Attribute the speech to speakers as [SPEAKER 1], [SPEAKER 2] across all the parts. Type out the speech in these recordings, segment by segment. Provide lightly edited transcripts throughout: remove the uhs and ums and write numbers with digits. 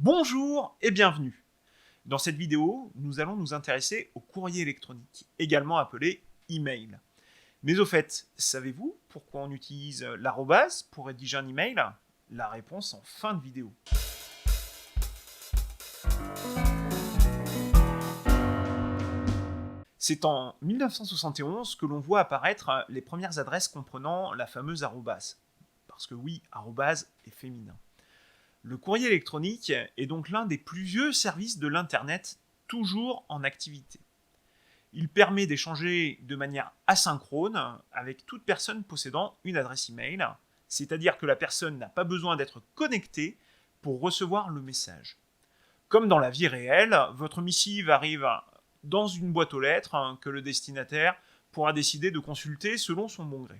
[SPEAKER 1] Bonjour et bienvenue. Dans cette vidéo, nous allons nous intéresser au courrier électronique, également appelé email. Mais au fait, savez-vous pourquoi on utilise l'arrobase pour rédiger un email? La réponse en fin de vidéo. C'est en 1971 que l'on voit apparaître les premières adresses comprenant la fameuse arrobase. Parce que oui, arrobase est féminin. Le courrier électronique est donc l'un des plus vieux services de l'Internet toujours en activité. Il permet d'échanger de manière asynchrone avec toute personne possédant une adresse email, c'est-à-dire que la personne n'a pas besoin d'être connectée pour recevoir le message. Comme dans la vie réelle, votre missive arrive dans une boîte aux lettres que le destinataire pourra décider de consulter selon son bon gré.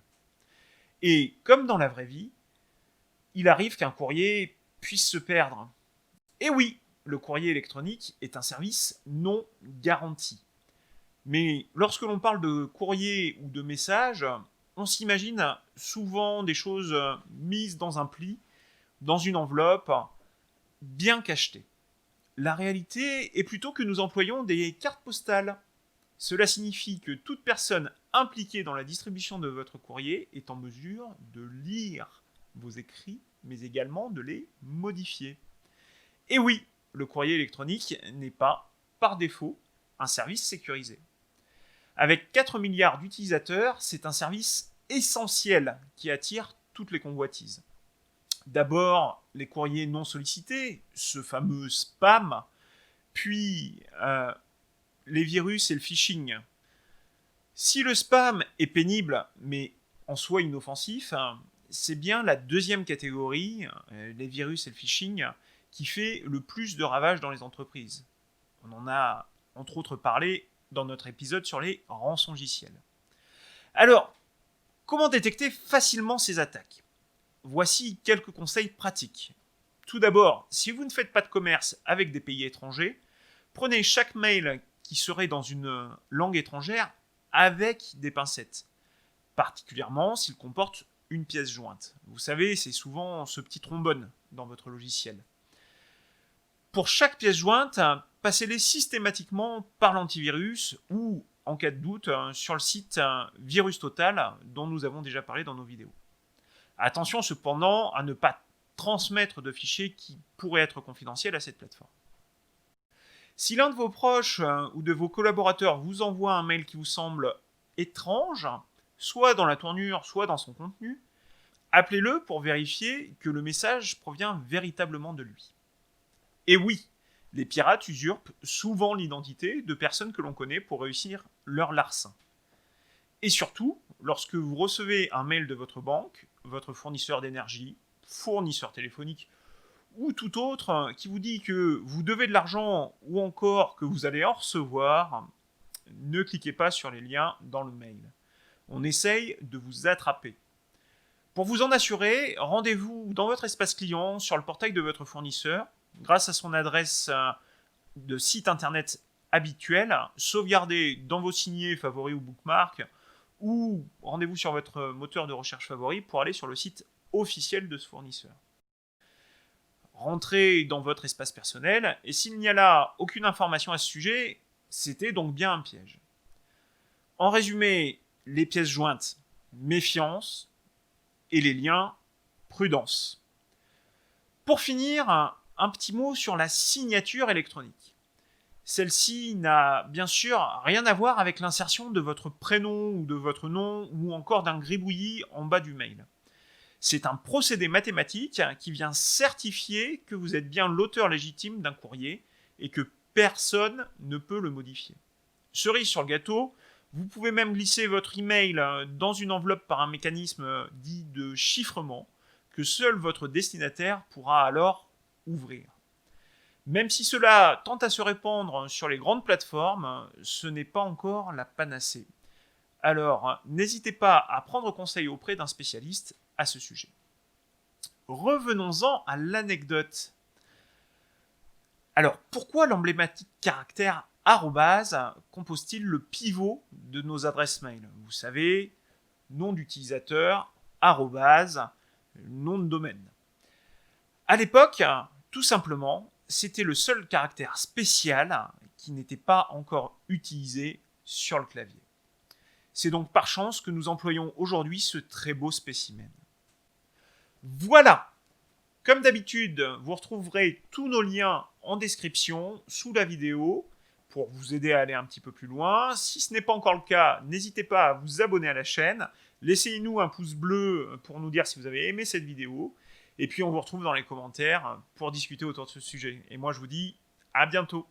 [SPEAKER 1] Et comme dans la vraie vie, il arrive qu'un courrier puisse se perdre. Et oui, le courrier électronique est un service non garanti. Mais lorsque l'on parle de courrier ou de message, on s'imagine souvent des choses mises dans un pli, dans une enveloppe, bien cachetées. La réalité est plutôt que nous employons des cartes postales. Cela signifie que toute personne impliquée dans la distribution de votre courrier est en mesure de lire vos écrits, mais également de les modifier. Et oui, le courrier électronique n'est pas, par défaut, un service sécurisé. Avec 4 milliards d'utilisateurs, c'est un service essentiel qui attire toutes les convoitises. D'abord, les courriers non sollicités, ce fameux spam, puis les virus et le phishing. Si le spam est pénible, mais en soi inoffensif, c'est bien la deuxième catégorie, les virus et le phishing, qui fait le plus de ravages dans les entreprises. On en a entre autres parlé dans notre épisode sur les rançongiciels. Alors, comment détecter facilement ces attaques? Voici quelques conseils pratiques. Tout d'abord, si vous ne faites pas de commerce avec des pays étrangers, prenez chaque mail qui serait dans une langue étrangère avec des pincettes, particulièrement s'il comporte une pièce jointe. Vous savez, c'est souvent ce petit trombone dans votre logiciel. Pour chaque pièce jointe, passez-les systématiquement par l'antivirus ou, en cas de doute, sur le site Virus Total dont nous avons déjà parlé dans nos vidéos. Attention cependant à ne pas transmettre de fichiers qui pourraient être confidentiels à cette plateforme. Si l'un de vos proches ou de vos collaborateurs vous envoie un mail qui vous semble étrange, soit dans la tournure, soit dans son contenu, appelez-le pour vérifier que le message provient véritablement de lui. Et oui, les pirates usurpent souvent l'identité de personnes que l'on connaît pour réussir leur larcin. Et surtout, lorsque vous recevez un mail de votre banque, votre fournisseur d'énergie, fournisseur téléphonique ou tout autre qui vous dit que vous devez de l'argent ou encore que vous allez en recevoir, ne cliquez pas sur les liens dans le mail. On essaye de vous attraper. Pour vous en assurer, rendez-vous dans votre espace client sur le portail de votre fournisseur grâce à son adresse de site internet habituelle, sauvegardez dans vos signés favoris ou bookmarks, ou rendez-vous sur votre moteur de recherche favori pour aller sur le site officiel de ce fournisseur. Rentrez dans votre espace personnel, et s'il n'y a là aucune information à ce sujet, c'était donc bien un piège. En résumé, les pièces jointes, méfiance, et les liens, prudence. Pour finir, un petit mot sur la signature électronique. Celle-ci n'a bien sûr rien à voir avec l'insertion de votre prénom ou de votre nom ou encore d'un gribouillis en bas du mail. C'est un procédé mathématique qui vient certifier que vous êtes bien l'auteur légitime d'un courrier et que personne ne peut le modifier. Cerise sur le gâteau, vous pouvez même glisser votre email dans une enveloppe par un mécanisme dit de chiffrement que seul votre destinataire pourra alors ouvrir. Même si cela tente à se répandre sur les grandes plateformes, ce n'est pas encore la panacée. Alors, n'hésitez pas à prendre conseil auprès d'un spécialiste à ce sujet. Revenons-en à l'anecdote. Alors, pourquoi l'emblématique caractère arrobase compose-t-il le pivot de nos adresses mail? Vous savez, nom d'utilisateur, arrobase, nom de domaine. À l'époque, tout simplement, c'était le seul caractère spécial qui n'était pas encore utilisé sur le clavier. C'est donc par chance que nous employons aujourd'hui ce très beau spécimen. Voilà. Comme d'habitude, vous retrouverez tous nos liens en description, sous la vidéo, pour vous aider à aller un petit peu plus loin. Si ce n'est pas encore le cas, n'hésitez pas à vous abonner à la chaîne. Laissez-nous un pouce bleu pour nous dire si vous avez aimé cette vidéo. Et puis on vous retrouve dans les commentaires pour discuter autour de ce sujet. Et moi je vous dis à bientôt.